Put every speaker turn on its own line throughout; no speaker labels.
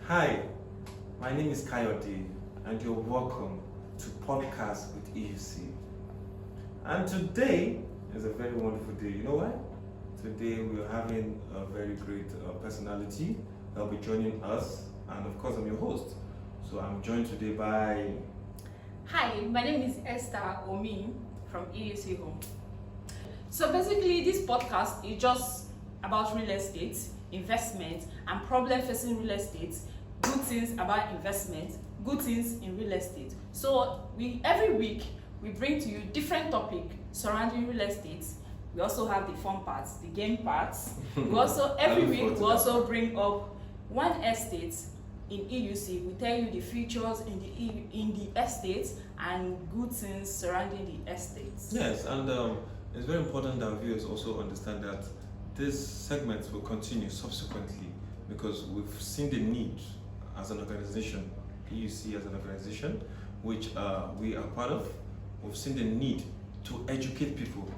Hi, my name is Kayode, and you're welcome to Podcast with EUC. And today is a very wonderful day. You know why? Today we're having a very great personality that'll be joining us, and of course, I'm your host. So I'm joined today by.
Hi, my name is Esther Omi from EUC Home. So basically, this podcast is just about real estate, investment, and problem facing real estate, good things about investment, good things in real estate. So every week we bring to you different topic surrounding real estate. We also have the fun parts, the game parts. We also every week we also bring up one estate in EUC. We tell you the features in the estate and good things surrounding the estates.
Yes, and it's very important that viewers also understand that this segment will continue subsequently because we've seen the need as an organization, EUC as an organization, which we are part of. We've seen the need to educate people,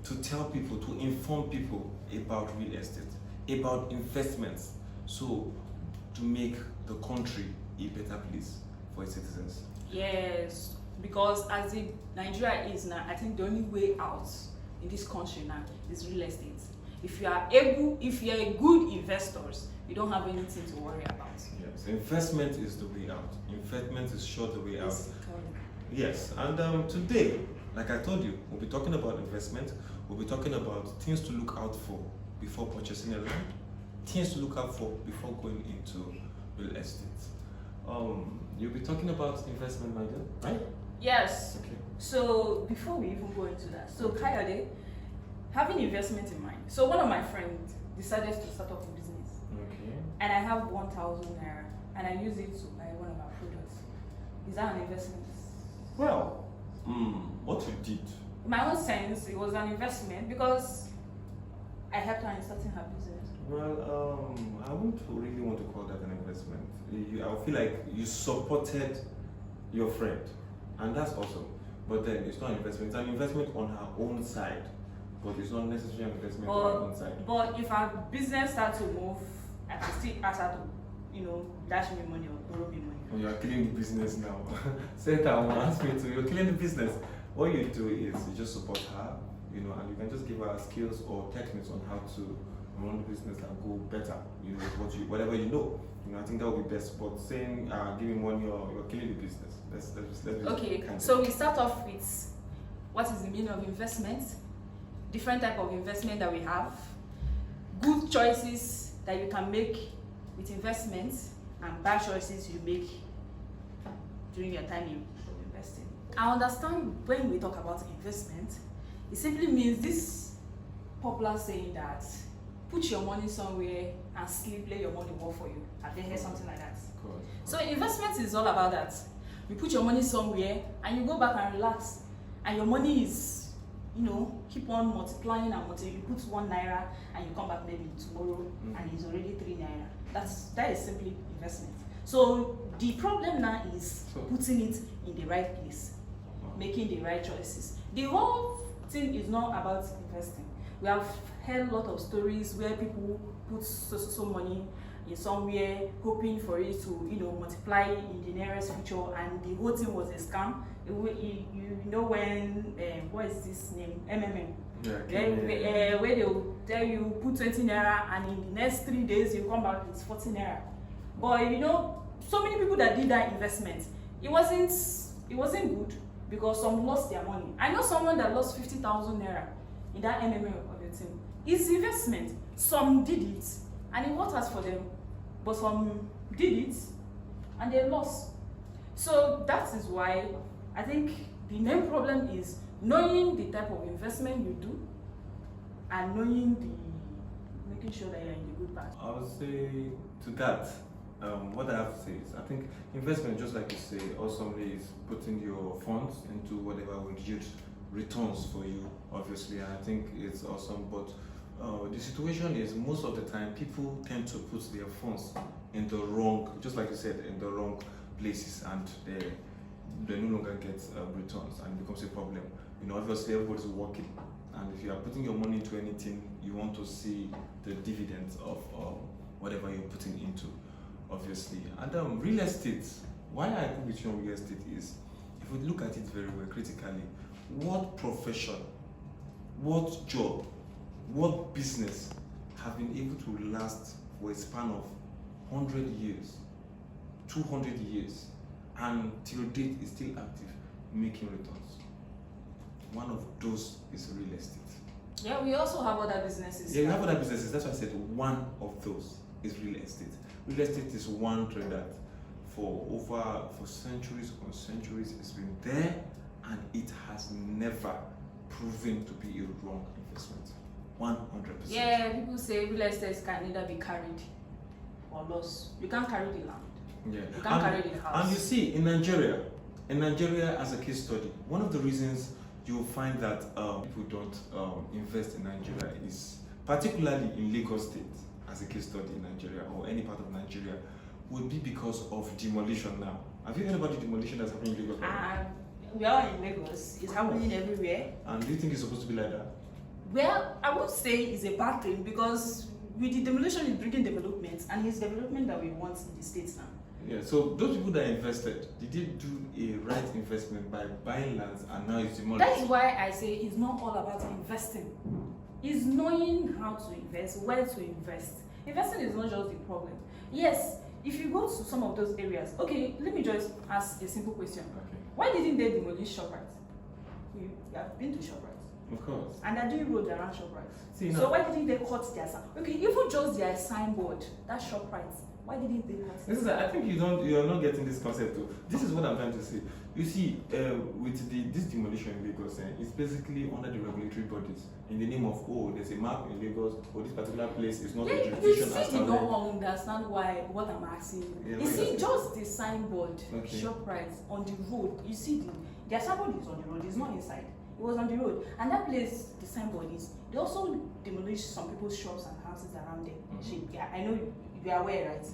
to tell people, to inform people about real estate, about investments, so to make the country a better place for its citizens.
Yes, because as Nigeria is now, I think the only way out in this country now is real estate. If you are a good investors, you don't have anything to worry about.
Yes, investment is the way out. Investment is sure the way out. Yes, and today, like I told you, we'll be talking about investment. We'll be talking about things to look out for before purchasing a land, things to look out for before going into real estate. You'll be talking about investment, my dear, right?
Yes.
Okay.
So before we even go into that, so Kayode, having investment in mind. So one of my friends decided to start up a business,
Okay.
and I have 1,000 naira, and I use it to buy one of our products. Is that an investment?
Well, what you did.
In my own sense, it was an investment because I helped her in starting her business.
Well, I wouldn't really want to call that an investment. I feel like you supported your friend, and that's awesome. But then it's not an investment. It's an investment on her own side, but it's not necessarily an investment on her own side.
But if our business starts to move, I can still ask her to, dash me money or borrow me money.
Oh, you are killing the business now. Say that one, ask me to. You're killing the business. What you do is you just support her, and you can just give her skills or techniques on how to run the business and go better. With whatever you know. I think that would be best. But saying, give me money or you're killing the business. Let's
Okay. So we start off with what is the meaning of investment, different type of investment that we have, good choices that you can make with investments, and bad choices you make during your time in investing. I understand when we talk about investment, it simply means this popular saying that put your money somewhere and sleep, let your money work for you. Have you heard something like that?
Cool.
So investment is all about that. You put your money somewhere and you go back and relax, and your money is, keep on multiplying and multiplying. You put 1 naira and you come back maybe tomorrow and it's already 3 naira. That is simply investment. So the problem now is putting it in the right place, making the right choices. The whole thing is not about investing. We have heard a lot of stories where people put so money in somewhere hoping for it to multiply in the nearest future, and the whole thing was a scam. When what is this name, MMM, where they'll tell you put 20 naira and in the next 3 days you come back with 40 naira. But so many people that did that investment, it wasn't good because some lost their money. I know someone that lost 50,000 naira in that MMM of the thing. It's investment. Some did it and it worked out for them, but some did it and they lost. So that is why I think the main problem is knowing the type of investment you do and making sure that you're in the good path.
I would say to that, what I have to say is I think investment, just like you say, awesomely is putting your funds into whatever will yield returns for you, obviously, and I think it's awesome. But the situation is most of the time people tend to put their funds in the wrong, just like you said, in the wrong places, and they no longer get returns, and it becomes a problem. Obviously everybody's working, and if you are putting your money into anything, you want to see the dividends of whatever you're putting into. obviously. And real estate, why I agree with you on real estate is, if we look at it very well critically, what profession, what job, what business have been able to last for a span of 100 years, 200 years, and till date is still active, making returns? One of those is real estate.
Yeah, we also have other businesses.
Yeah, you have other businesses. That's why I said one of those is real estate. Real estate is one trade that for centuries upon centuries it's been there, and it has never proven to be a wrong investment. 100%.
Yeah, people say real estate can either be carried or lost. You can't carry the land.
Yeah.
You can't carry the house.
And you see, in Nigeria as a case study, one of the reasons you'll find that people don't invest in Nigeria is, particularly in Lagos State as a case study in Nigeria, or any part of Nigeria, would be because of demolition now. Have you heard about the demolition that's happening in Lagos?
We are in Lagos. It's happening everywhere.
And do you think it's supposed to be like that?
Well, I would say it's a bad thing, because with the demolition is bringing development, and it's development that we want in the states now.
Yeah, so those people that invested, did they do a right investment by buying lands and now it's demolished?
That is why I say it's not all about investing. It's knowing how to invest, where to invest. Investing is not just the problem. Yes, if you go to some of those areas, okay, let me just ask a simple question.
Okay.
Why didn't they demolish ShopRite? You have been to ShopRite.
Of course.
And they're doing roads around ShopRite.
See,
So why didn't they cut their sign? Okay, even just their signboard, that ShopRite, why didn't they cut it?
This is, I think you are not getting this concept too. This is what I'm trying to say. You see, with this demolition in Lagos, it's basically under the regulatory bodies in the name of, oh, there's a map in Lagos, or this particular place is not a
You
jurisdiction as
see, you don't understand what I'm asking you.
Yeah,
You see,
yes.
just the signboard,
Okay.
ShopRite on the road. You see, their signboard is on the road. It's not inside. It was on the road, and that place, the signboard is. They also demolished some people's shops and houses around there.
Mhm.
Yeah, I know you are aware, right?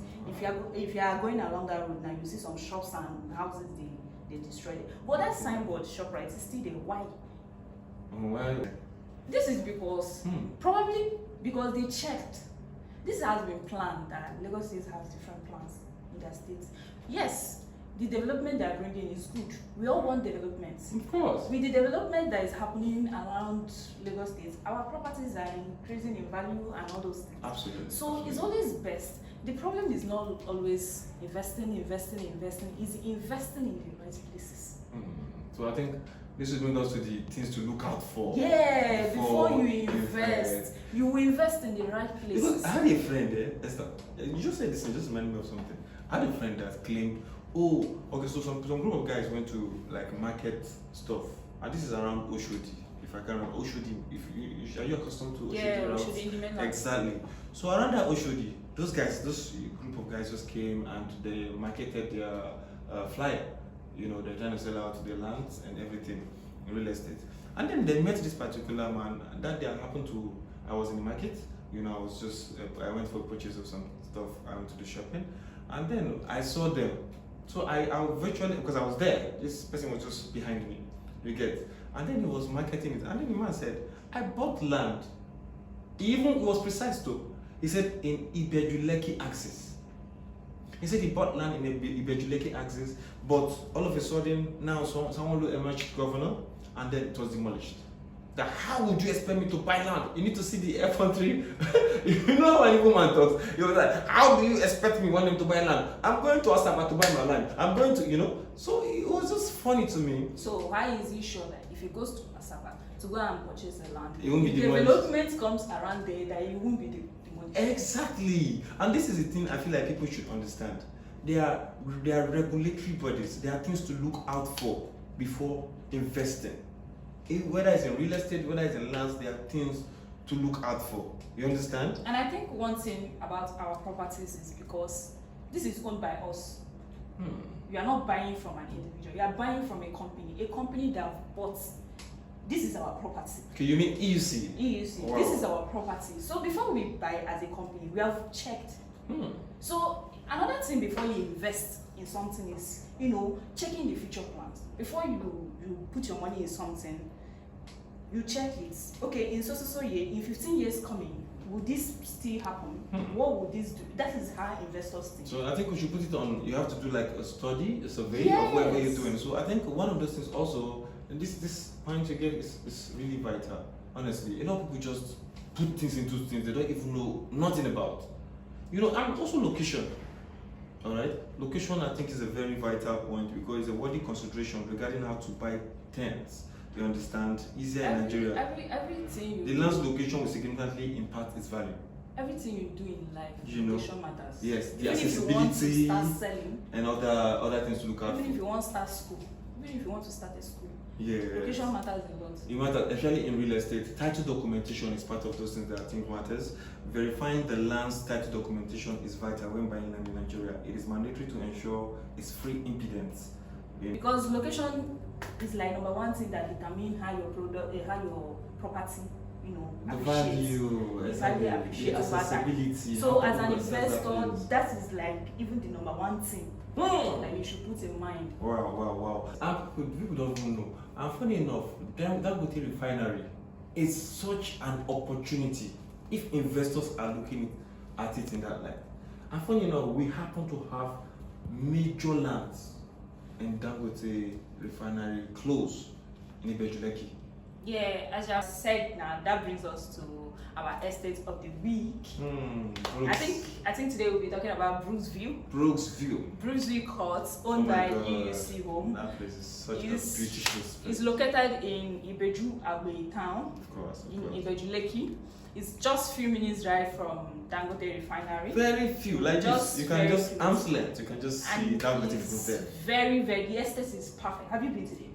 If you are going along that road now, you see some shops and houses they destroyed it. But that signboard, ShopRite, is still there. Why?
Well,
This is because probably because they checked. This has been planned that Lagos State has different plans in their states. Yes, the development they are bringing is good. We all want development.
of course.
With the development that is happening around Lagos State, our properties are increasing in value and all those things.
Absolutely.
So it's always best. The problem is not always investing. It's investing in the right places.
So I think this is bringing us to the things to look out for.
Yeah, before you
invest.
invest, you invest in the right
Because
places.
I had a friend, Esther, you just said this, and just reminded me of something. I had a friend that claimed, oh, okay, so some group of guys went to like market stuff, and this is around Oshodi, if I can remember. Oshodi, are you accustomed to Oshodi?
Yeah,
routes?
Oshodi in the mainland.
Exactly. So around that Oshodi, those group of guys just came and they marketed their flyer. You know, they're trying to sell out their lands and everything in real estate. And then they met this particular man. That day I was in the market. You know, I went for a purchase of some stuff. I went to the shopping. And then I saw them. So I virtually, because I was there, this person was just behind me. You get? And then he was marketing it. And then the man said, I bought land. It was precise though. He said, in Ibejuleki axis. He said he bought land in Ibejuleki axis, but all of a sudden, now someone will emerge governor, and then it was demolished. That how would you expect me to buy land? You need to see the F13. You know how an woman talks. He was like, how do you expect me wanting to buy land? I'm going to Asaba to buy my land. I'm going to, So it was just funny to me.
So why is he sure that if he goes to Asaba to go and purchase the land,
It won't be
if
demolished.
development comes around there, that it won't be demolished?
Exactly. And this is the thing I feel like people should understand. There are regulatory bodies. There are things to look out for before investing. Whether it's in real estate, whether it's in lands, there are things to look out for. You understand?
And I think one thing about our properties is because this is owned by us. You are not buying from an individual. You are buying from a company that bought. This is our property.
Okay, you mean EUC?
EUC.
Wow.
This is our property. So before we buy as a company, we have checked. So another thing before you invest in something is, checking the future plans. Before you put your money in something, you check it. Okay, in so year, in 15 years coming, would this still happen? What would this do? That is how investors think.
So I think we should put it on. You have to do like a study, a survey
Yes.
of whatever you're doing. So I think one of those things also, and this point again is really vital. Honestly, a lot of people just put things into things they don't even know nothing about. You know, and also location. All right, location I think is a very vital point because it's a worthy consideration regarding how to buy things. You understand? Easier in Nigeria.
Everything
The
you
land's
do,
location will significantly impact its value.
everything you do in life,
You know,
location matters.
Yes, the
Even if you want to
accessibility
start selling,
and other things to look out
even
for.
if you want to start school, even if you want to start a school,
Yes.
location matters a lot.
It matters, especially in real estate. Title documentation is part of those things that I think matters. Verifying the land's title documentation is vital when buying land in Nigeria. It is mandatory to ensure it's free impedance.
Because location is like number one thing that determine how your how your property, you know,
The
appreciates.
value,
The
exactly,
value appreciates
the
over time.
accessibility.
So
how
as an
people access that
investor,
place.
that is like even the number one thing that you should put in mind.
Wow. And people don't even know. And funny enough, Dangote Refinery is such an opportunity if investors are looking at it in that light. And funny enough, we happen to have major lands in Dangote Refinery close in Ibeju-Lekki.
Yeah, as you have said now, that brings us to our estate of the week. I think today we'll be talking about Brooksville. Brooksville Court, owned by UUC Home.
That place is such a
Is-
beautiful place.
It's located in Ibeju-Agbe town
Of course.
in Ibeju-Lekki. It's just few minutes drive from Dangote Refinery.
Very few, like
Just
this. You can
very
just
few.
arm's length. You can just see
And
Dangote
it's
from there.
the estate is perfect. Have you been to the estate?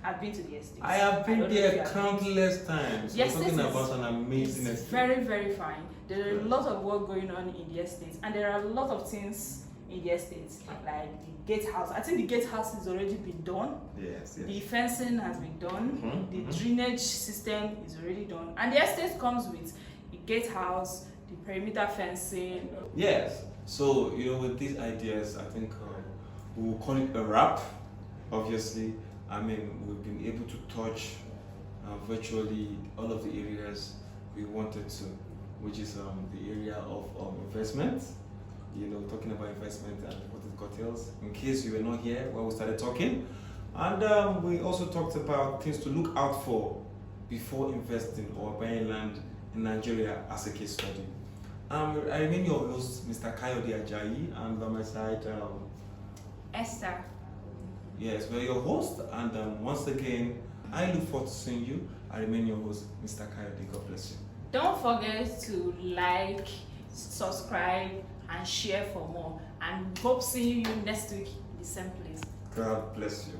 I've been to the estate.
I have been
don't know if you
there
have
countless times.
The
We're talking
estate is-
about an amazing
It's
estate.
very, very fine. There are a
Yes.
lot of work going on in the estate, and there are a lot of things in the estate, like the gatehouse. I think the gatehouse has already been done.
Yes.
The fencing has been done.
Mhm,
The drainage system is already done, and the estate comes with the gatehouse, the perimeter fencing.
Yes. So, with these ideas, I think we'll call it a wrap. Obviously, I mean, we've been able to touch virtually all of the areas we wanted to, which is the area of investment. Talking about investment and what it entails. In case you were not here when we started talking, and we also talked about things to look out for before investing or buying land in Nigeria as a case study. I remain your host, Mr. Kayode Ajayi, and by my side,
Esther.
yes, we're your host, and once again, I look forward to seeing you. I remain your host, Mr. Kayode. God bless you.
Don't forget to like, subscribe, and share for more. And hope seeing you next week in the same place.
God bless you.